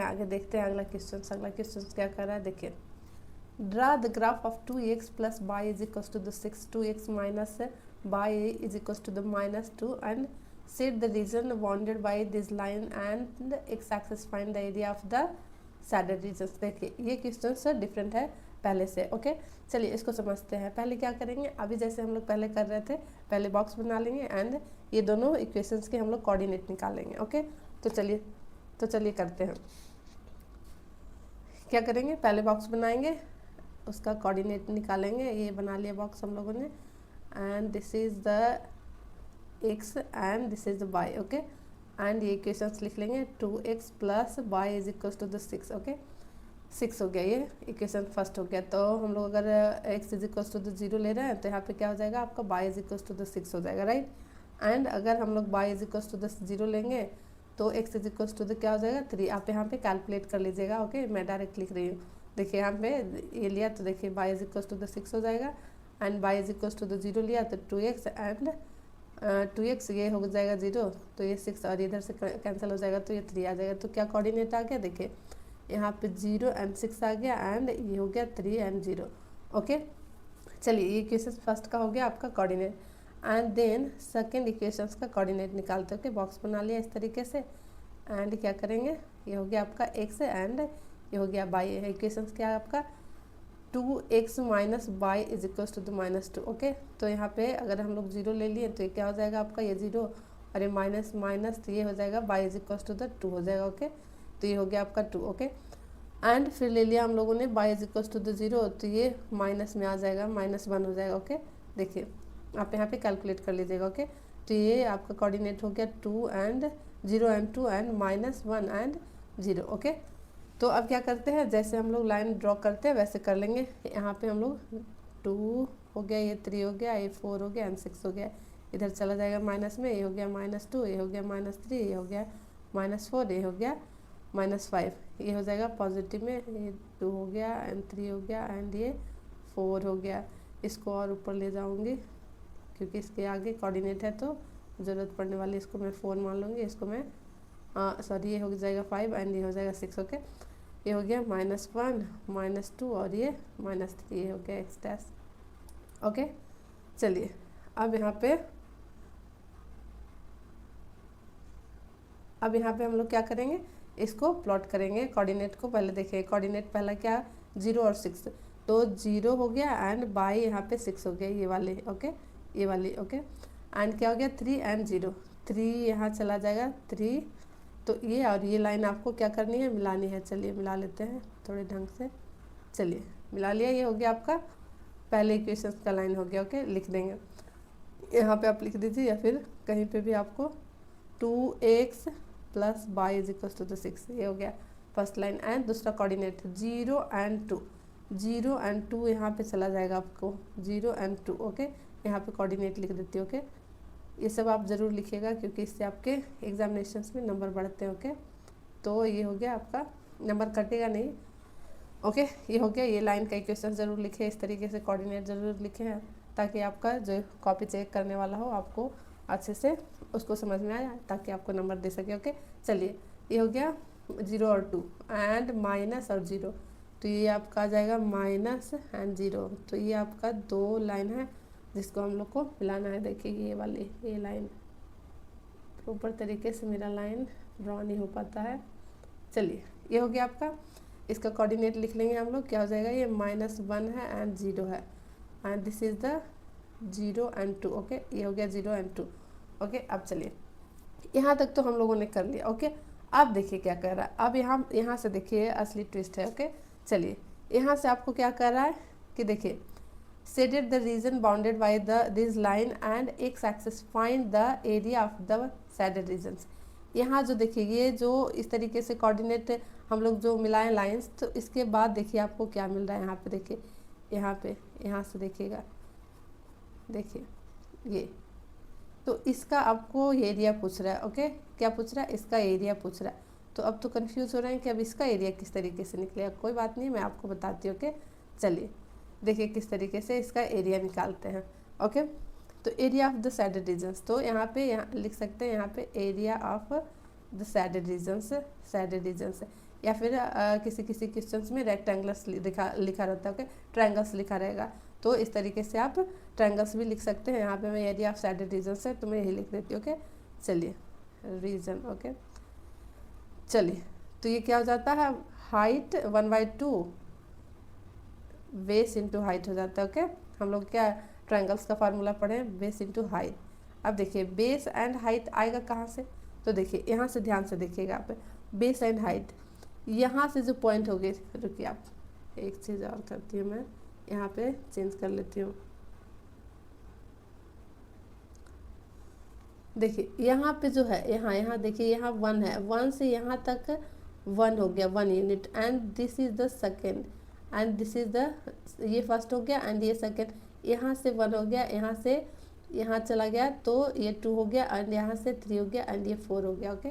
आगे देखते हैं अगला क्वेश्चन। अगला क्वेश्चन क्या कर रहा है, देखिए draw the graph of 2x plus y is equal to the 6, 2x minus y is equal to the -2 and set the region bounded by this line and x axis find the area of the shaded region. देखिए ये question से different है पहले से। Okay चलिए इसको समझते हैं। पहले क्या करेंगे, अभी जैसे हम लोग पहले कर रहे थे, पहले बॉक्स बना लेंगे एंड ये दोनों इक्वेशंस के हम लोग कोऑर्डिनेट निकालेंगे। ओके तो चलिए करते हैं। क्या करेंगे, पहले बॉक्स बनाएंगे, उसका कोऑर्डिनेट निकालेंगे। ये बना लिया बॉक्स हम लोगों ने and this is the x and this is the y। Okay and ये इक्वेशंस लिख लेंगे 2x plus y is equal to the 6। Okay 6 हो गया, ये इक्वेशन फर्स्ट हो गया। तो हम लोग अगर x is equal to the 0 ले रहे हैं तो यहाँ पे क्या हो जाएगा आपका y is equal to the 6 हो जाएगा, राइट। एंड अगर हम लोग y is equal to the 0 लेंगे तो x is equal to the क्या हो जाएगा 3। आप यहाँ पे कैलकुलेट कर लीजिएगा। ओके मैं डायरेक्ट लिख रही हूँ। देखिए यहाँ पे ये लिया तो देखिए y is equal to the 6 हो जाएगा and y is equal to the 0 लिया तो 2x एंड 2x ये हो जाएगा 0 तो ये 6 और इधर से कैंसिल हो जाएगा तो ये 3 आ जाएगा। तो क्या कोऑर्डिनेट आ गया, देखिए यहाँ पे 0 एंड 6 आ गया एंड ये हो गया 3 एंड 0। ओके चलिए ये इक्वेशन फर्स्ट का हो गया आपका coordinate and then second equations का कोऑर्डिनेट निकालते हो। बॉक्स बना लिया इस तरीके से एंड क्या करेंगे, ये हो गया आपका x एंड ये हो गया y। इक्वेशंस क्या है आपका 2x minus y is equal to the -2। Okay तो यहाँ पे अगर हम लोग 0 ले लिए तो ये क्या हो जाएगा आपका ये 0 और ये माइनस माइनस तो ये हो जाएगा y is equal to the 2 हो जाएगा। ओके तो ये हो गया आपका 2। ओके एंड फिर ले लिया हम लोगों ने y is equal to the 0 तो ये माइनस में आ जाएगा, -1 हो जाएगा। ओके देखिए आप यहाँ पे कैलकुलेट कर लीजिएगा। ओके तो ये आपका कोऑर्डिनेट हो गया 2 and 0 and 2 and -1 and 0। Okay तो अब क्या करते हैं, जैसे हम लोग लाइन ड्रॉ करते हैं वैसे कर लेंगे। यहाँ पे हम लोग 2 हो गया, ये 3 हो गया, ये 4 हो गया एंड 6 हो गया, इधर चला जाएगा माइनस में, ये हो गया -2, ये हो गया -3, ये हो गया -4, ये हो गया -5, ये हो जाएगा पॉजिटिव में, ये 2 हो गया एंड 3 हो गया एंड ये 4 हो गया। इसको और ऊपर ले जाऊँगी क्योंकि इसके आगे कोऑर्डिनेट है तो ज़रूरत पड़ने वाली, इसको मैं 4 मान लूँगी, इसको मैं सॉरी ये हो जाएगा 5 एंड ये हो जाएगा 6। ओके ये हो गया -1 -2 और ये -3, ये हो गया x डैश। ओके चलिए अब यहाँ पे हम लोग क्या करेंगे, इसको प्लॉट करेंगे कोऑर्डिनेट को। पहले देखिए कोऑर्डिनेट पहला क्या 0 और 6 तो 0 हो गया एंड बाई यहाँ पे 6 हो गया, ये वाले। ओके ये वाली। ओके एंड क्या हो गया 3 एंड 0, 3 यहाँ चला जाएगा 3 तो ये और ये लाइन आपको क्या करनी है, मिलानी है। चलिए मिला लेते हैं थोड़े ढंग से। चलिए मिला लिया, ये हो गया आपका पहले इक्वेशन का लाइन हो गया। ओके लिख देंगे यहाँ पे, आप लिख दीजिए या फिर कहीं पे भी आपको 2x plus y is equal to the 6, ये हो गया फर्स्ट लाइन। एंड दूसरा कोऑर्डिनेट 0 एंड 2, 0 एंड 2 यहाँ पे चला जाएगा आपको 0 एंड 2। ओके यहाँ पे कोऑर्डिनेट लिख देती हूँ। ओके ये सब आप ज़रूर लिखिएगा क्योंकि इससे आपके एग्जामिनेशंस में नंबर बढ़ते हैं। ओके तो ये हो गया आपका, नंबर कटेगा नहीं। ओके ये हो गया, ये लाइन का इक्वेशन ज़रूर लिखे, इस तरीके से कोऑर्डिनेट ज़रूर लिखे हैं ताकि आपका जो कॉपी चेक करने वाला हो आपको अच्छे से उसको समझ में आए ताकि आपको नंबर दे सके। ओके चलिए ये हो गया 0 और 2 एंड माइनस और 0 तो ये आपका आ जाएगा माइनस एंड 0। तो ये आपका 2 लाइन है जिसको हम लोग को मिलाना है। देखिए ये वाली ये लाइन प्रॉपर तरीके से मेरा लाइन ड्रॉ नहीं हो पाता है। चलिए ये हो गया आपका, इसका कोऑर्डिनेट लिख लेंगे हम लोग, क्या हो जाएगा ये -1 है एंड 0 है and this is the 0 and 2। Okay ये हो गया 0 एंड 2। ओके अब चलिए यहाँ तक तो हम लोगों ने कर लिया। ओके अब देखिए क्या कर रहा है, अब यहाँ से देखिए असली ट्विस्ट है। ओके चलिए यहाँ से आपको क्या कर रहा है कि देखिए shaded the region bounded by this line and x axis find the area of the shaded regions। यहाँ जो देखिए ये जो इस तरीके से कोऑर्डिनेट हम लोग जो मिलाएं लाइंस तो इसके बाद देखिए आपको क्या मिल रहा है। यहाँ पे देखिए यहाँ से देखिएगा, देखिए ये तो इसका आपको एरिया पूछ रहा है। ओके क्या पूछ रहा है, इसका एरिया पूछ रहा है। तो अब तो कंफ्यूज हो रहे हैं कि अब इसका एरिया किस तरीके से निकलेगा। कोई बात नहीं मैं आपको बताती हूँ। ओके चलिए देखिए किस तरीके से इसका एरिया निकालते हैं। ओके तो area of the shaded regions, तो यहाँ पे लिख सकते हैं यहाँ पे area of the shaded regions. या फिर किसी किसी क्वेश्चंस में रेक्टेंगल्स लिखा रहता है, ओके, ट्रायंगल्स लिखा रहेगा। तो इस तरीके से आप ट्रायंगल्स भी लिख सकते हैं। यहाँ पे मैं एरिया ऑफ सैडेड रीजन्स है तो मैं यही लिख देती हूँ, ओके। चलिए रीजन, ओके। चलिए तो ये क्या हो जाता है, हाइट 1/2 बेस इंटू हाइट हो जाता है, ओके। हम लोग क्या ट्रायंगल्स का फार्मूला पढ़े, बेस इंटू हाइट। अब देखिए बेस एंड हाइट आएगा कहाँ से, तो देखिए यहाँ से ध्यान से देखिएगा आप, बेस एंड हाइट यहाँ से जो पॉइंट हो गए, रुकिए आप एक चीज़ और करती हूँ, मैं यहाँ पे चेंज कर लेती हूँ। देखिए यहाँ पे जो है, यहाँ देखिए यहाँ 1 है, 1 से यहाँ तक 1 हो गया, 1 unit, and this is the second, and this is the, ये फर्स्ट हो गया एंड ये सेकेंड। यहाँ से 1 हो गया, यहाँ से यहाँ चला गया तो ये 2 हो गया, एंड यहाँ से 3 हो गया, एंड ये 4 हो गया, ओके।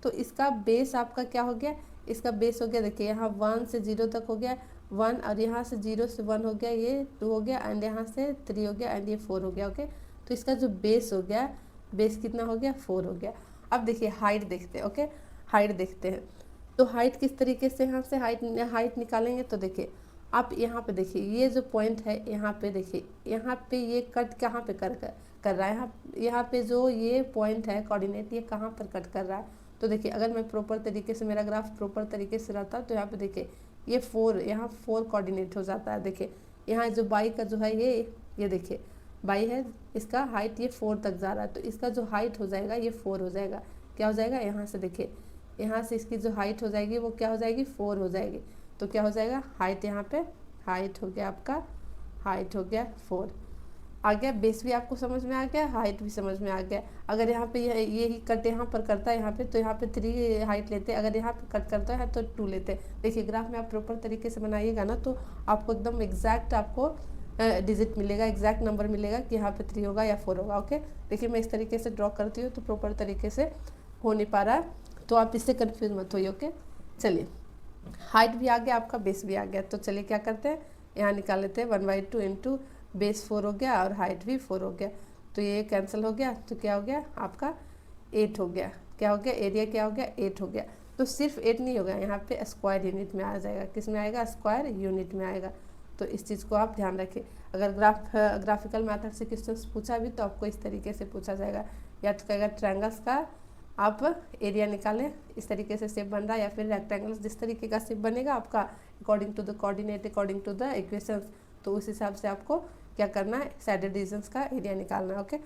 तो इसका बेस आपका क्या हो गया, इसका बेस हो गया, देखिए यहाँ 1 से 0 तक हो गया 1, और यहाँ से 0 से 1 हो गया, ये 2 हो गया, एंड यहाँ से 3 हो गया, एंड ये 4 हो गया, ओके। तो इसका जो बेस हो गया, बेस कितना हो गया, 4 हो गया। अब देखिए हाइट देखते हैं, ओके, हाइट देखते हैं। तो हाइट किस तरीके से, यहाँ से हाइट निकालेंगे, तो देखिए आप यहाँ पे देखिए ये जो पॉइंट है, यहाँ पे देखिए, यहाँ पे ये कट कहाँ पे कर रहा है, यहाँ पे जो ये पॉइंट है कोऑर्डिनेट, ये कहाँ पर कट कर रहा है। तो देखिए अगर मैं प्रॉपर तरीके से, मेरा ग्राफ प्रॉपर तरीके से रहता तो यहाँ पे देखिए ये 4, यहाँ 4 कोऑर्डिनेट हो जाता है। देखिए यहाँ जो बाई का जो है ये देखिए बाई है, इसका हाइट ये 4 तक जा रहा है, तो इसका जो हाइट हो जाएगा ये 4 हो जाएगा। क्या हो जाएगा, यहाँ से देखिए, यहाँ से इसकी जो हाइट हो जाएगी वो क्या हो जाएगी, 4 हो जाएगी। तो क्या हो जाएगा, हाइट यहाँ पे हाइट हो गया आपका, हाइट हो गया 4 आ गया। बेस भी आपको समझ में आ गया, हाइट भी समझ में आ गया। अगर यहाँ पे ये ही कट यहाँ पर करता है यहाँ पे, तो यहाँ पे 3 हाइट लेते, अगर यहाँ पे कट करता है तो 2 लेते। देखिए ग्राफ में आप प्रॉपर तरीके से बनाइएगा ना, तो आपको एकदम एग्जैक्ट आपको डिजिट मिलेगा, एग्जैक्ट नंबर मिलेगा कि यहाँ पे 3 होगा या 4 होगा, ओके। देखिए मैं इस तरीके से ड्रॉ करती हूँ तो प्रॉपर तरीके से हो नहीं पा रहा है, तो आप इससे कन्फ्यूज मत होइए, ओके। चलिए हाइट भी आ गया आपका, बेस भी आ गया, तो चलिए क्या करते हैं, यहाँ निकाल लेते हैं 1/2 इंटू बेस 4 हो गया और हाइट भी 4 हो गया, तो ये कैंसिल हो गया, तो क्या हो गया आपका 8 हो गया। क्या हो गया, एरिया क्या हो गया, 8 हो गया। तो सिर्फ 8 नहीं होगा, यहाँ पे स्क्वायर यूनिट में आ जाएगा, किस में आएगा, स्क्वायर यूनिट में आएगा। तो इस चीज़ को आप ध्यान रखें। अगर ग्राफिकल मेथड से क्वेश्चन पूछा भी तो आपको इस तरीके से पूछा जाएगा, या तो कहेगा ट्रायंगल्स का आप एरिया निकालें, इस तरीके से शेप बन रहा है, या फिर रेक्टेंगल्स जिस तरीके का शेप बनेगा आपका according to the coordinate, according to the equations, तो उस हिसाब से आपको क्या करना है, सैडेड रीजन्स का एरिया निकालना है, ओके।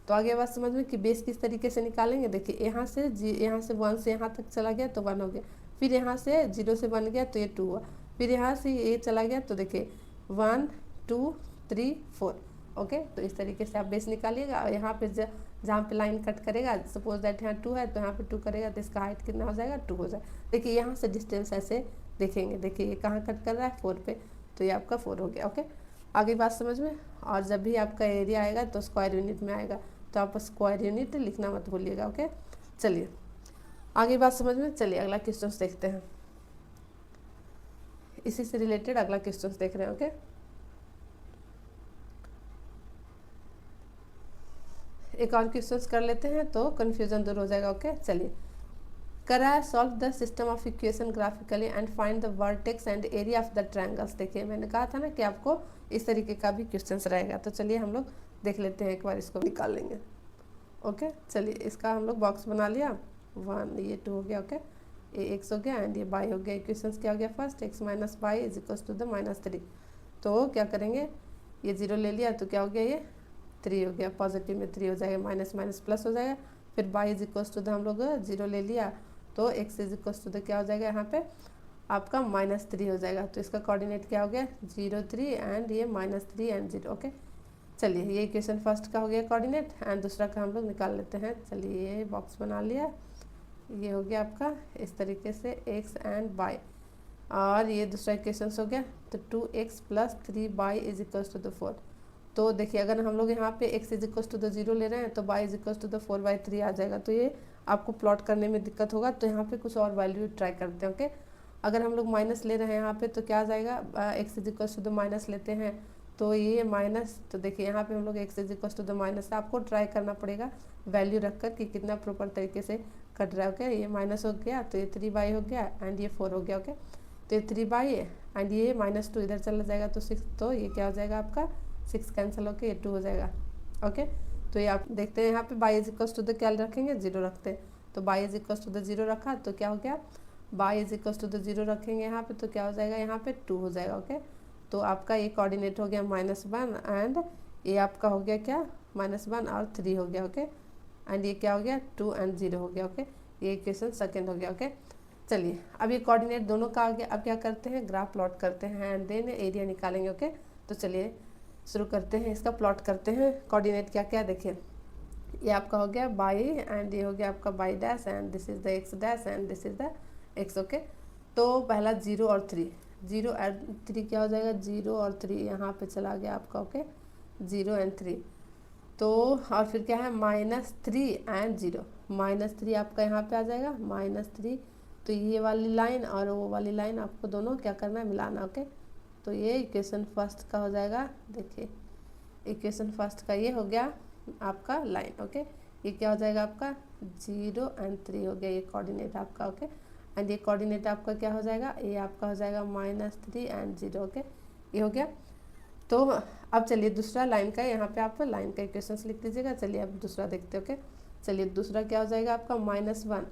तो आगे बात समझ में कि बेस किस तरीके से निकालेंगे। देखिए यहाँ से 1 से यहाँ तक चला गया तो 1 हो गया, फिर यहाँ से 0 से 1 गया तो ये 2 हुआ, फिर यहाँ से ये चला गया तो देखिए 1 2 3 4, ओके। तो इस तरीके से आप बेस निकालिएगा। और यहाँ पे जहाँ पे लाइन कट करेगा, सपोज दैट यहाँ 2 है तो यहाँ पे 2 करेगा, तो इसका हाइट कितना हो जाएगा, 2 हो जाएगा। देखिए यहाँ से डिस्टेंस ऐसे देखेंगे, देखिए ये कहाँ कट कर रहा है, 4 पे, तो ये आपका 4 हो गया, ओके। आगे बात समझ में। और जब भी आपका एरिया आएगा तो स्क्वायर यूनिट में आएगा, तो आप स्क्वायर यूनिट लिखना मत भूलिएगा, ओके। चलिए आगे बात समझ में। चलिए अगला क्वेश्चन देखते हैं, इसी से रिलेटेड अगला क्वेश्चन देख रहे हैं, ओके। एक और क्वेश्चन कर लेते हैं तो कन्फ्यूजन दूर हो जाएगा, ओके। चलिए करा solve the system of equation graphically and find the vertex and area of the triangles. देखिए मैंने कहा था ना कि आपको इस तरीके का भी क्वेश्चन रहेगा, तो चलिए हम लोग देख लेते हैं, एक बार इसको निकाल लेंगे, ओके। चलिए इसका हम लोग बॉक्स बना लिया, 1 ये 2 हो गया, ओके, ये x हो गया एंड ये y हो गया। इक्वेशन क्या हो गया, first x minus y is equal to the -3। तो क्या करेंगे, ये 0 ले लिया तो क्या हो गया, ये 3 हो गया, पॉजिटिव में 3 हो जाएगा, माइनस माइनस प्लस हो जाएगा। फिर y is equal to the हम लोग 0 ले लिया तो x is equal to the क्या हो जाएगा, यहाँ पे आपका -3 हो जाएगा। तो इसका कोऑर्डिनेट क्या हो गया, 0 3 एंड ये -3 एंड 0, ओके। चलिए ये इक्वेशन फर्स्ट का हो गया कोऑर्डिनेट, एंड दूसरा का हम लोग निकाल लेते हैं। चलिए ये बॉक्स बना लिया, ये हो गया आपका इस तरीके से x एंड y, और ये दूसरा इक्वेशन हो गया, तो 2x + 3y is equal to the 4। तो देखिए अगर हम लोग यहाँ पे x is equal to the 0 ले रहे हैं तो y is equal to the 4/3 आ जाएगा। तो ये आपको प्लॉट करने में दिक्कत होगा, तो यहाँ पे कुछ और वैल्यू ट्राई करते हैं, ओके। अगर हम लोग माइनस ले रहे हैं यहाँ पे तो क्या आ जाएगा, x is equal to the minus लेते हैं तो ये माइनस, तो देखिए यहाँ पे हम लोग x is equal to the minus, आपको ट्राई करना पड़ेगा वैल्यू रखकर कि कितना प्रॉपर तरीके से कट रहा है। ओके, ये माइनस हो गया तो ये 3 हो गया एंड ये 4 हो गया। ओके, तो ये 3 एंड ये -2 इधर चला जाएगा तो 6, तो ये क्या हो जाएगा आपका 6 कैंसिल होके ये 2 हो जाएगा। ओके, तो ये आप देखते हैं यहाँ पे y is equals to the क्या रखेंगे 0 रखते हैं, तो y is equals to the 0 रखा तो क्या हो गया y is equals to the 0 रखेंगे यहाँ पे तो क्या हो जाएगा यहाँ पे 2 हो जाएगा। ओके, तो आपका ये कोऑर्डिनेट हो गया -1 एंड ये आपका हो गया क्या -1 और 3 हो गया। ओके, एंड ये क्या हो गया 2 एंड 0 हो गया। ओके, ये इक्वेशन सेकेंड हो गया। ओके, चलिए अब ये कोऑर्डिनेट दोनों का आ गया। अब क्या करते हैं ग्राफ प्लॉट करते हैं एंड देन एरिया निकालेंगे। ओके, तो चलिए शुरू करते हैं, इसका प्लॉट करते हैं। कोऑर्डिनेट क्या क्या देखिए, ये आपका हो गया y एंड ये हो गया आपका y dash and this is the x dash and this is the x। Okay, तो पहला 0 और 3, 0 एंड 3 क्या हो जाएगा 0 और 3 यहाँ पे चला गया आपका। ओके, 0 एंड 3 तो और फिर क्या है -3 एंड 0, -3 आपका यहाँ पे आ जाएगा -3, तो ये वाली लाइन और वो वाली लाइन आपको दोनों क्या करना है मिलाना। ओके, तो ये इक्वेशन फर्स्ट का हो जाएगा। देखिए इक्वेशन फर्स्ट का ये हो गया आपका लाइन। ओके, ये क्या हो जाएगा आपका 0 एंड 3 हो गया ये कोऑर्डिनेट आपका। ओके, एंड ये कोऑर्डिनेट आपका क्या हो जाएगा ये आपका हो जाएगा -3 एंड 0। ओके, ये हो गया। तो अब चलिए दूसरा लाइन का, यहाँ पे आप लाइन का इक्वेशंस लिख लीजिएगा। चलिए अब दूसरा देखते हैं। ओके, चलिए दूसरा क्या हो जाएगा आपका -1,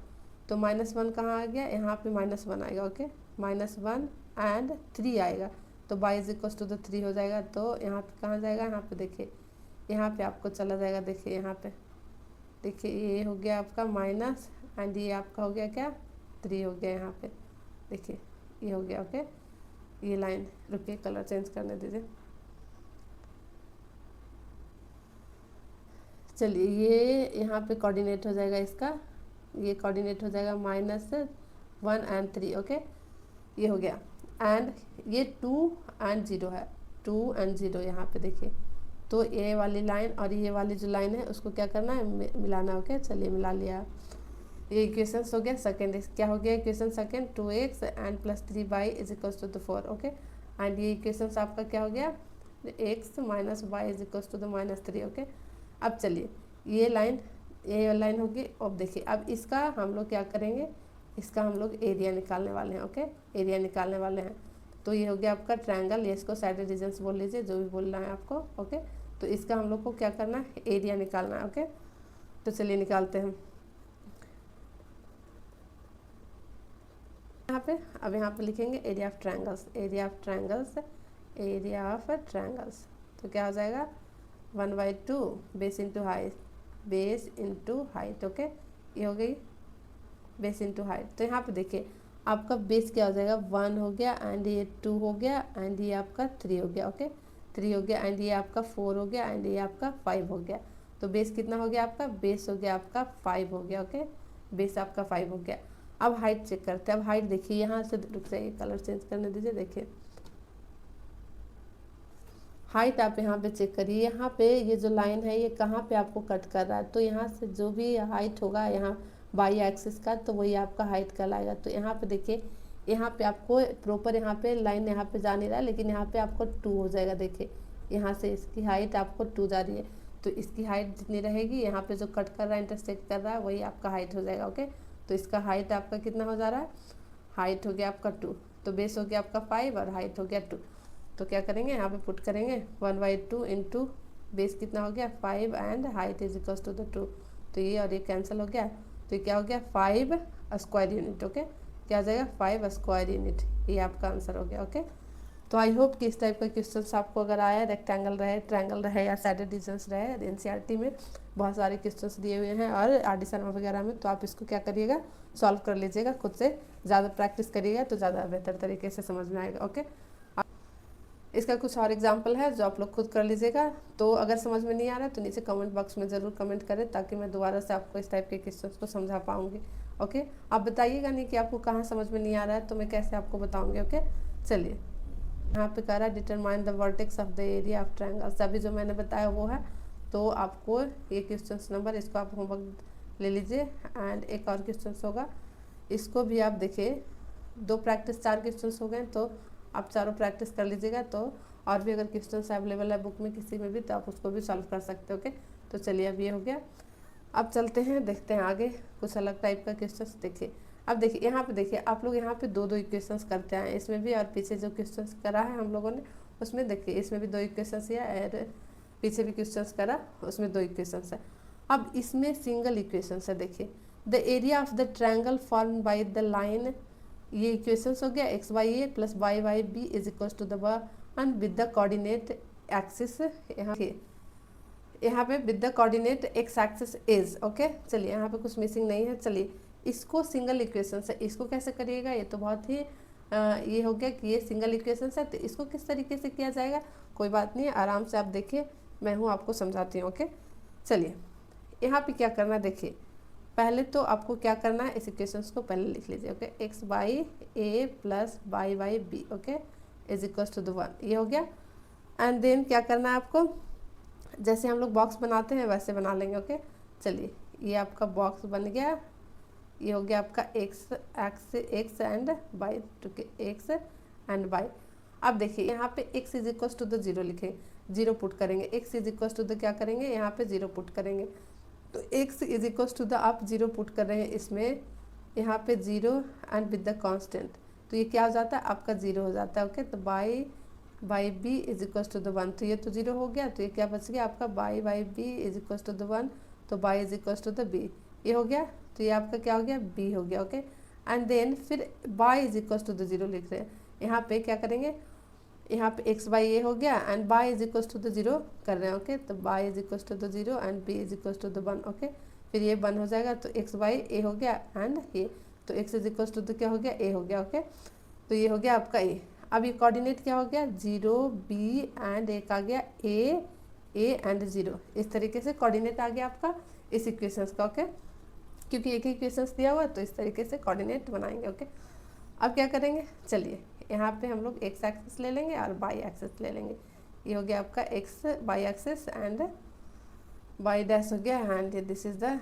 तो -1 कहाँ आ गया यहाँ पे -1 आएगा। ओके, -1 एंड 3 आएगा तो y is equals to the 3 हो जाएगा। तो यहाँ पे कहाँ जाएगा यहाँ पे देखिए, यहाँ पे आपको चला जाएगा। देखिए यहाँ पे देखिए ये हो गया आपका माइनस एंड ये आपका हो गया क्या 3 हो गया यहाँ पे। देखिए ये हो गया। ओके, ये लाइन रुकिए कलर चेंज करने दीजिए। चलिए ये यहाँ पे कोऑर्डिनेट हो जाएगा इसका, ये कोऑर्डिनेट हो जाएगा -1 एंड 3। ओके, ये हो गया एंड ये 2 एंड 0 है, 2 एंड 0 यहाँ पे देखिए। तो ये वाली लाइन और ये वाली जो लाइन है उसको क्या करना है मिलाना। ओके, चलिए मिला लिया। ये इक्वेशन हो गया सेकेंड। क्या हो गया equation second 2x and +3y is equals to the 4। Okay, and ये इक्वेशन आपका क्या हो गया x minus y is equals to the -3। Okay, अब चलिए ये लाइन होगी। अब देखिए अब इसका हम लोग क्या करेंगे, इसका हम लोग एरिया निकालने वाले हैं। ओके, एरिया निकालने वाले हैं। तो ये हो गया आपका ट्रायंगल, ये इसको साइड रीजन्स बोल लीजिए जो भी बोलना है आपको। ओके, तो इसका हम लोग को क्या करना है एरिया निकालना है। ओके, तो चलिए निकालते हैं यहाँ पे। अब यहाँ पे लिखेंगे area of triangles, area of triangles, area of triangles. तो क्या हो जाएगा 1/2 base into height, base into height. Okay, ये हो गई बेस इंटू हाइट। तो यहाँ पे देखिए आपका बेस क्या हो जाएगा 1 हो गया एंड ये 2 हो गया एंड ये आपका 3 हो गया। ओके, 3 हो गया एंड ये आपका 4 हो गया एंड ये आपका 5 हो गया। तो बेस कितना हो गया आपका, बेस हो गया आपका 5 हो गया। ओके, बेस आपका 5 हो गया। अब हाइट चेक करते हैं। अब हाइट देखिए यहाँ से रुक जाइए कलर चेंज करने दीजिए। देखिए हाइट आप यहाँ पे चेक करिए, यहाँ पे ये जो लाइन है ये कहाँ पे आपको कट कर रहा है, तो यहाँ से जो भी हाइट होगा यहाँ बाई एक्सिस का तो वही आपका हाइट कहलाएगा। तो यहाँ पे देखिए यहाँ पे आपको प्रॉपर यहाँ पे लाइन यहाँ पे जा नहीं रहा है लेकिन यहाँ पे आपको 2 हो जाएगा। देखिए यहाँ से इसकी हाइट आपको 2 जा रही है तो इसकी हाइट जितनी रहेगी यहाँ पे जो कट कर रहा है इंटरसेक्ट कर रहा है वही आपका हाइट हो जाएगा। ओके, तो इसका हाइट आपका कितना हो जा रहा है, हाइट हो गया आपका 2, तो बेस हो गया आपका 5 और हाइट हो गया 2। तो क्या करेंगे यहाँ पे पुट करेंगे 1/2 इंटू बेस कितना हो गया 5 and height is equals to the 2। तो ये और ये कैंसिल हो गया तो ये क्या हो गया 5 स्क्वायर यूनिट। ओके, क्या हो जाएगा 5 स्क्वायर यूनिट, ये आपका आंसर हो गया। ओके, तो आई होप कि इस टाइप का क्वेश्चंस आपको अगर आया, रेक्टेंगल रहे, ट्रायंगल रहे या साइडेड रीजन्स रहे, एनसीईआरटी में बहुत सारे क्वेश्चंस दिए हुए हैं और आरडी शर्मा वगैरह में, तो आप इसको क्या करिएगा सॉल्व कर लीजिएगा, खुद से ज़्यादा प्रैक्टिस करिएगा तो ज़्यादा बेहतर तरीके से समझ में आएगा। ओके, इसका कुछ और एग्जाम्पल है जो आप लोग खुद कर लीजिएगा। तो अगर समझ में नहीं आ रहा है तो नीचे कमेंट बॉक्स में ज़रूर कमेंट करें ताकि मैं दोबारा से आपको इस टाइप के क्वेश्चंस को समझा पाऊँगी। ओके, आप बताइएगा नहीं कि आपको कहाँ समझ में नहीं आ रहा है तो मैं कैसे आपको बताऊँगी। ओके, चलिए यहाँ पे कह रहा है determine the vertex of the area of triangles, अभी जो मैंने बताया वो है। तो आपको ये क्वेश्चन नंबर, इसको आप होमवर्क ले लीजिए एंड एक और क्वेश्चन होगा, इसको भी आप देखिए। 2 प्रैक्टिस 4 क्वेश्चन हो गए तो आप चारों प्रैक्टिस कर लीजिएगा। तो और भी अगर क्वेश्चन अवेलेबल है बुक में किसी में भी तो आप उसको भी सॉल्व कर सकते हो। ओके, तो चलिए अब ये हो गया। अब चलते हैं, देखते हैं आगे कुछ अलग टाइप का क्वेश्चन। देखिए अब देखिए यहाँ पे, देखिए आप लोग यहाँ पे दो दो इक्वेशंस करते हैं इसमें भी, और पीछे जो क्वेश्चंस करा है हम लोगों ने उसमें देखिए इसमें भी दो इक्वेशंस है, और पीछे भी क्वेश्चंस करा उसमें दो इक्वेशंस है। अब इसमें सिंगल इक्वेशंस है। देखिए the area of the triangle form by the line, ये इक्वेशंस हो गया x y a plus y y b is equal to the one with the coordinate axis, यहाँ पे with the coordinate x axis is okay. चलिए यहाँ पे कुछ missing नहीं है। चलिए इसको सिंगल इक्वेशन है, इसको कैसे करिएगा, ये तो बहुत ही ये हो गया कि ये सिंगल इक्वेशन है, तो इसको किस तरीके से किया जाएगा, कोई बात नहीं, आराम से आप देखिए, मैं हूँ आपको समझाती हूँ ओके। चलिए यहाँ पे क्या करना है, देखिए पहले तो आपको क्या करना है, इस इक्वेशंस को पहले लिख लीजिए okay. X by a plus y y b okay is equal to the one, ये हो गया। एंड देन क्या करना है आपको, जैसे हम लोग बॉक्स बनाते हैं वैसे बना लेंगे ओके। चलिए ये आपका बॉक्स बन गया, ये हो गया आपका x and y, two x and y. अब देखिए यहाँ पे x is equal to the zero लिखेंगे, जीरो पुट करेंगे, x is equal to the क्या करेंगे, यहाँ पे जीरो पुट करेंगे, तो x is equal to the आप जीरो पुट कर रहे हैं इसमें, यहाँ पे zero and with the constant, तो ये क्या हो जाता है आपका जीरो हो जाता है ओके। तो y b is equal to the one, तो ये तो जीरो हो गया, तो ये क्या बच गया आपका by b is equal to the one, तो by is equal to the b, ये हो गया, तो ये आपका क्या हो गया बी हो गया ओके। एंड देन फिर y is equal to the zero लिख रहे हैं, यहाँ पे क्या करेंगे, यहाँ पे एक्स बाई ए हो गया and y is equal to the zero कर रहे हैं ओके। तो by is equal to the zero and b is equal to the one okay. फिर ये वन हो जाएगा, तो एक्स बाई ए हो गया एंड ये, तो x is equal to the क्या हो गया ए हो गया ओके। तो ये हो गया आपका ए। अब ये कोऑर्डिनेट क्या हो गया, जीरो बी एंड एक आ गया ए एंड जीरो, इस तरीके से कोऑर्डिनेट आ गया आपका इस इक्वेशंस का ओके। क्योंकि एक ही इक्वेशंस दिया हुआ है तो इस तरीके से कोऑर्डिनेट बनाएंगे ओके। अब क्या करेंगे, चलिए यहाँ पे हम लोग एक्स एक्सिस ले लेंगे और वाई एक्सिस ले लेंगे, ये हो गया आपका x y axis and y dash हो गया, and this is the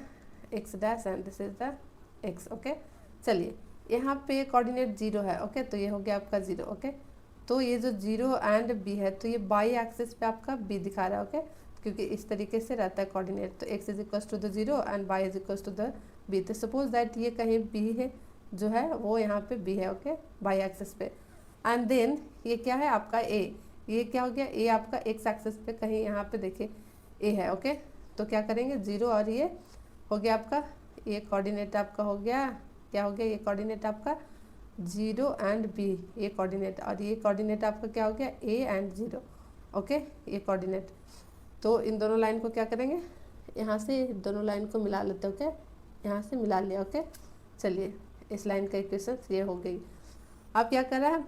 x dash and this is the x okay. चलिए यहाँ पे कोऑर्डिनेट जीरो है ओके, तो ये हो गया आपका जीरो ओके। तो ये जो जीरो एंड बी है, तो ये बाई एक्सिस पे आपका बी दिखा रहा है ओके, क्योंकि इस तरीके से रहता है कोऑर्डिनेट। तो x is equal to the zero and y is equal to the b, तो सपोज दैट ये कहीं बी है जो है वो यहाँ पे बी है ओके बाई एक्सिस पे। एंड देन ये क्या है आपका ए, ये क्या हो गया ए आपका एक्स एक्सिस पे कहीं यहाँ पे देखिए ए है ओके। तो क्या करेंगे, जीरो और ये हो गया आपका, ये कोऑर्डिनेट आपका हो गया, क्या हो गया, ये कोऑर्डिनेट आपका जीरो एंड बी, ये कोऑर्डिनेट, और ये कोऑर्डिनेट आपका क्या हो गया ए एंड जीरो ओके, ये कोऑर्डिनेट। तो इन दोनों लाइन को क्या करेंगे, यहाँ से दोनों लाइन को मिला लेते ओके, यहाँ से मिला लिया ओके। चलिए इस लाइन का इक्वेशन ये हो गई। अब क्या कर रहा है,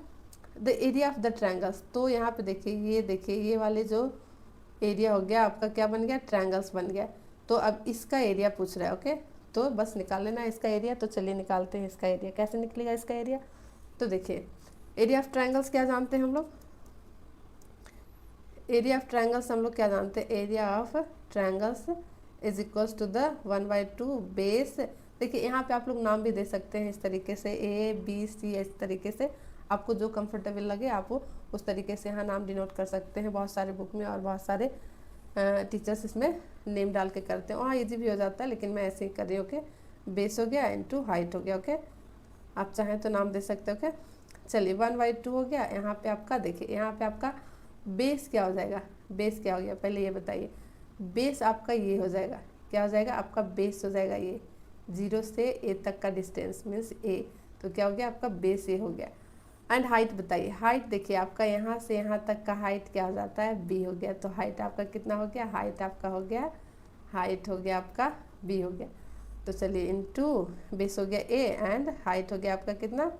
the area of the triangles, तो यहाँ पे देखिए ये वाले जो एरिया हो गया आपका क्या बन गया, ट्रायंगल्स बन गया। तो अब इसका एरिया पूछ रहा है ओके, तो बस निकाल लेना है इसका एरिया। तो चलिए निकालते हैं इसका एरिया, कैसे निकलेगा इसका एरिया। तो देखिए एरिया ऑफ ट्रायंगल्स क्या जानते हैं हम लोग, एरिया ऑफ ट्रायंगल्स हम लोग क्या जानते हैं, area of triangles is equal to the 1/2 base. देखिए यहाँ पे आप लोग नाम भी दे सकते हैं इस तरीके से, ए बी सी, इस तरीके से आपको जो कंफर्टेबल लगे आप वो उस तरीके से यहाँ नाम डिनोट कर सकते हैं। बहुत सारे बुक में और बहुत सारे टीचर्स इसमें नेम डाल के करते हैं, वहाँ ईजी भी हो जाता है, लेकिन मैं ऐसे ही कर रही हूँ ओके। बेस हो गया इनटू हाइट हो गया ओके, आप चाहें तो नाम दे सकते हो ओके। चलिए 1/2 हो गया। यहाँ पे आपका देखिए, यहाँ पे आपका बेस क्या हो जाएगा, बेस क्या हो गया पहले ये बताइए। बेस आपका ये हो जाएगा, क्या हो जाएगा आपका बेस हो जाएगा ये, जीरो से ए तक का डिस्टेंस मीन्स ए, तो क्या हो गया आपका बेस ए हो गया। एंड हाइट बताइए, हाइट देखिए आपका यहाँ से यहाँ तक का हाइट क्या हो जाता है, बी हो गया। तो हाइट आपका कितना हो गया, हाइट आपका हो गया, हाइट हो गया आपका बी हो गया। तो चलिए इनटू बेस हो गया ए एंड हाइट हो गया आपका कितना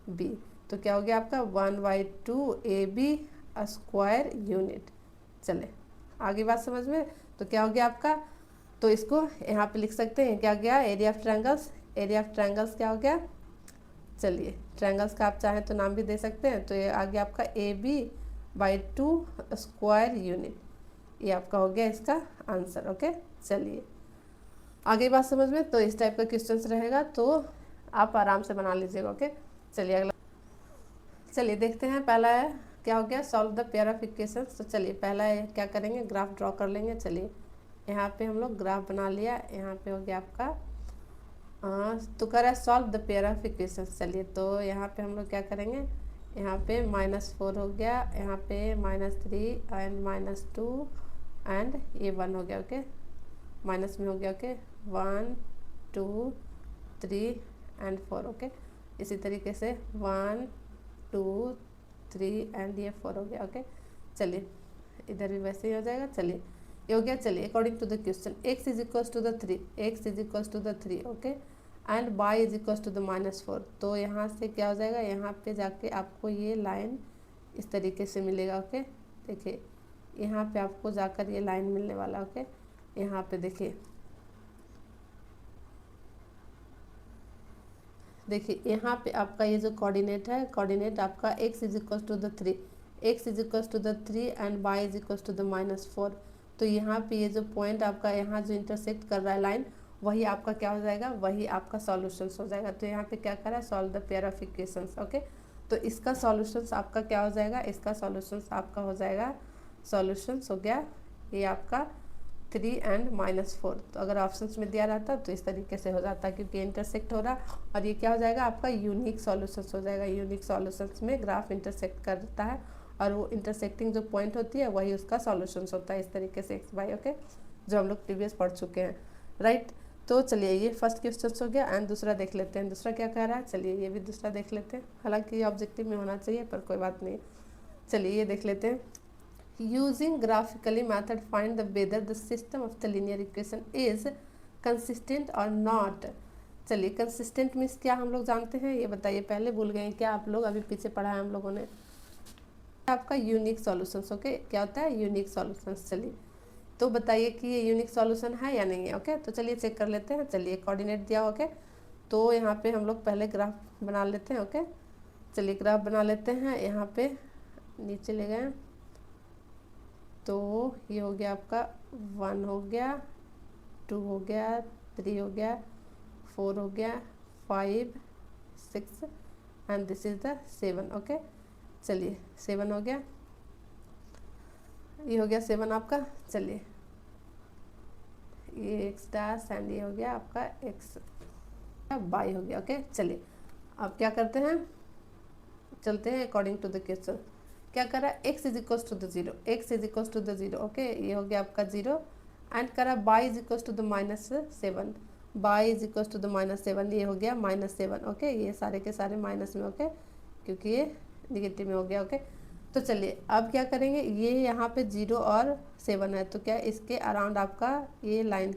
बी, तो क्या हो गया आपका 1/2 AB स्क्वायर यूनिट। चले आगे बात समझ में, तो क्या हो गया आपका, तो इसको यहाँ पे लिख सकते हैं क्या गया, area of triangles, area of triangles क्या हो गया। चलिए ट्रायंगल्स का आप चाहें तो नाम भी दे सकते हैं, तो ये आ गया आपका AB/2 स्क्वायर यूनिट, ये आपका हो गया इसका आंसर ओके। चलिए आगे बात समझ में, तो इस टाइप का क्वेश्चंस रहेगा तो आप आराम से बना लीजिएगा ओके। चलिए अगला, चलिए देखते हैं पहला है क्या हो गया, solve the pair of equations. तो चलिए पहला क्या करेंगे, ग्राफ ड्रॉ कर लेंगे। चलिए यहाँ पे हम लोग ग्राफ बना लिया। यहाँ पे हो गया आपका तो कह रहा है solve the pair of equations. चलिए तो यहाँ पे हम लोग क्या करेंगे, यहाँ पे -4 हो गया, यहाँ पे -3 एंड -2 एंड ये 1 हो गया। ओके, माइनस में हो गया। Okay, 1 2 3 and 4। ओके, इसी तरीके से 1 2 3 एंड ये 4 हो गया। ओके, चलिए इधर भी वैसे ही हो जाएगा। चलिए ये हो गया। चलिए according to the question x is equals to the 3, x is equals to the 3। Okay, and y is equals to the -4। तो यहाँ से क्या हो जाएगा, यहाँ पे जाके आपको ये लाइन इस तरीके से मिलेगा। ओके, देखिए यहाँ पे आपको जाकर ये लाइन मिलने वाला। ओके, यहाँ पे देखिए यहाँ पे आपका ये जो कोऑर्डिनेट है, कोऑर्डिनेट आपका x is equals to the 3, x is equals to the 3 and y is equals to the -4। तो यहाँ पे ये जो पॉइंट आपका यहाँ जो इंटरसेक्ट कर रहा है लाइन, वही आपका क्या हो जाएगा, वही आपका सॉल्यूशंस हो जाएगा। तो यहाँ पे क्या करा है, solve the pair of equations. Okay, तो इसका सॉल्यूशंस आपका क्या हो जाएगा, इसका सॉल्यूशंस आपका हो जाएगा, सॉल्यूशंस हो गया ये आपका 3 एंड -4। तो अगर ऑप्शंस में दिया रहता तो इस तरीके से हो जाता, क्योंकि इंटरसेक्ट हो रहा, और ये क्या हो जाएगा आपका यूनिक सॉल्यूशंस हो जाएगा। यूनिक सॉल्यूशंस में ग्राफ इंटरसेक्ट करता है और वो इंटरसेक्टिंग जो पॉइंट होती है वही उसका सॉल्यूशंस होता है, इस तरीके से x y। ओके, जो हम लोग प्रीवियस पढ़ चुके हैं, राइट। तो चलिए ये फर्स्ट क्वेश्चन हो गया एंड दूसरा देख लेते हैं। दूसरा क्या कह रहा है, चलिए ये भी दूसरा देख लेते हैं। हालांकि ये ऑब्जेक्टिव में होना चाहिए पर कोई बात नहीं। चलिए ये देख लेते हैं। Using graphically method find the whether the system of the linear equation is consistent or not। चलिए consistent मीन्स क्या हम लोग जानते हैं, ये बताइए। पहले भूल गए क्या आप लोग, अभी पीछे पढ़ा है हम लोगों ने। आपका यूनिक सॉल्यूशंस। ओके, क्या होता है यूनिक सॉल्यूशंस। चलिए तो बताइए कि ये यूनिक सॉल्यूशन है या नहीं है। ओके, तो चलिए चेक कर लेते हैं। चलिए कोऑर्डिनेट दिया। ओके, तो यहाँ पे हम लोग पहले ग्राफ बना लेते हैं। ओके, चलिए ग्राफ बना लेते हैं। यहाँ पे नीचे ले गए तो ये हो गया आपका 1 हो गया, 2 हो गया, 3 हो गया, 4 हो गया, 5 6 and this is the 7। Okay, चलिए 7 हो गया, ये हो गया 7 आपका। चलिए ये x डैश एंड ये हो गया आपका x y हो गया। ओके, चलिए अब क्या करते हैं, चलते हैं अकॉर्डिंग टू द क्वेश्चन। क्या करा, x is equals to the 0, x is equals to the 0। Okay, ये हो गया आपका 0 एंड करा y is equals to the -7, y is equals to the -7, ये हो गया -7। ओके, ये सारे के सारे माइनस में। ओके, क्योंकि ये निगेटिव में हो गया। ओके, तो चलिए अब क्या करेंगे, ये यहाँ पे 0 और 7 है तो क्या इसके अराउंड आपका ये लाइन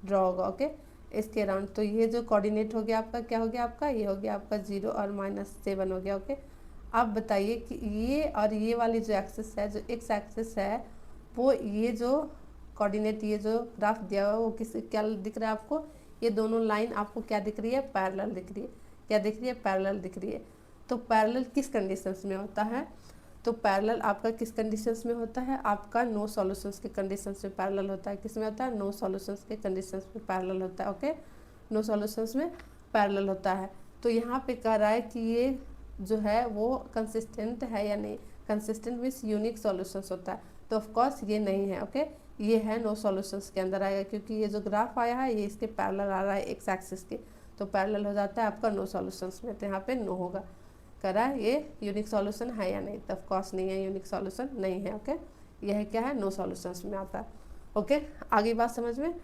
ड्रॉ होगा। ओके, इसके अराउंड। तो ये जो कोऑर्डिनेट हो गया आपका, क्या हो गया आपका, ये हो गया आपका 0 और -7 हो गया। ओके, आप बताइए कि ये और ये वाली जो एक्सिस है, जो x एक्सिस है, वो ये जो कोऑर्डिनेट, ये जो ग्राफ दिया हुआ है वो किस क्या दिख रहा है आपको, ये दोनों लाइन आपको क्या दिख रही है, पैरेलल दिख रही है। क्या दिख रही है, पैरेलल दिख रही है। तो पैरेलल किस कंडीशंस में होता है, तो पैरेलल आपका किस कंडीशंस में होता है, आपका नो सॉल्यूशंस के कंडीशंस में पैरेलल होता है। किस में होता है, नो सॉल्यूशंस के कंडीशंस में पैरेलल होता है। ओके, नो सॉल्यूशंस में पैरेलल होता है। तो यहाँ पे कह रहा है कि ये जो है वो कंसिस्टेंट है या नहीं। कंसिस्टेंट मीन्स यूनिक सॉल्यूशंस होता है, तो ऑफ कोर्स ये नहीं है। ओके, ये है नो सॉल्यूशंस के अंदर आएगा, क्योंकि ये जो ग्राफ आया है ये इसके पैरेलल आ रहा है एक्स एक्सिस के, तो पैरेलल हो जाता है आपका नो सॉल्यूशंस में। तो यहाँ पे नो होगा। कह रहा है ये यूनिक सॉल्यूशन है या नहीं, तो ऑफ कोर्स नहीं है, यूनिक सॉल्यूशन नहीं है। ओके, यह क्या है, नो सॉल्यूशंस में आता है। ओके, आगे बात समझ में।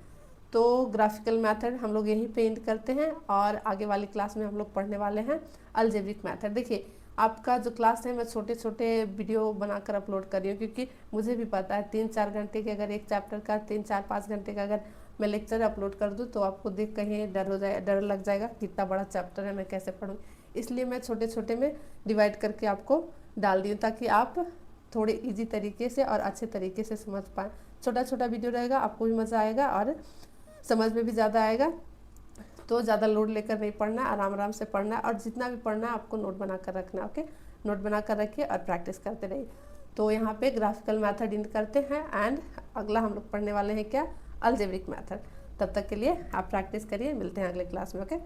तो ग्राफिकल मेथड हम लोग यहीं पे एंड करते हैं और आगे वाली क्लास में हम लोग पढ़ने वाले हैं अलजेब्रिक मेथड। देखिए आपका जो क्लास है मैं छोटे छोटे वीडियो बनाकर अपलोड कर रही हूँ, क्योंकि मुझे भी पता है 3-4 घंटे के अगर एक चैप्टर का 3-4-5 घंटे का अगर मैं लेक्चर अपलोड कर दूँ तो आपको देख कहीं डर लग जाएगा कितना बड़ा चैप्टर है, मैं कैसे पढ़ूँ। इसलिए मैं छोटे छोटे में डिवाइड करके आपको डाल दी हूँ, ताकि आप थोड़े ईजी तरीके से और अच्छे तरीके से समझ पाएँ। छोटा छोटा वीडियो रहेगा, आपको भी मज़ा आएगा और समझ में भी ज़्यादा आएगा। तो ज़्यादा लोड लेकर नहीं पढ़ना, आराम आराम से पढ़ना, और जितना भी पढ़ना है आपको नोट बना कर रखना। ओके, नोट बना कर रखिए और प्रैक्टिस करते रहिए। तो यहाँ पे ग्राफिकल मेथड एंड करते हैं एंड अगला हम लोग पढ़ने वाले हैं क्या, अलजेब्रिक मेथड। तब तक के लिए आप प्रैक्टिस करिए, मिलते हैं अगले क्लास में। ओके।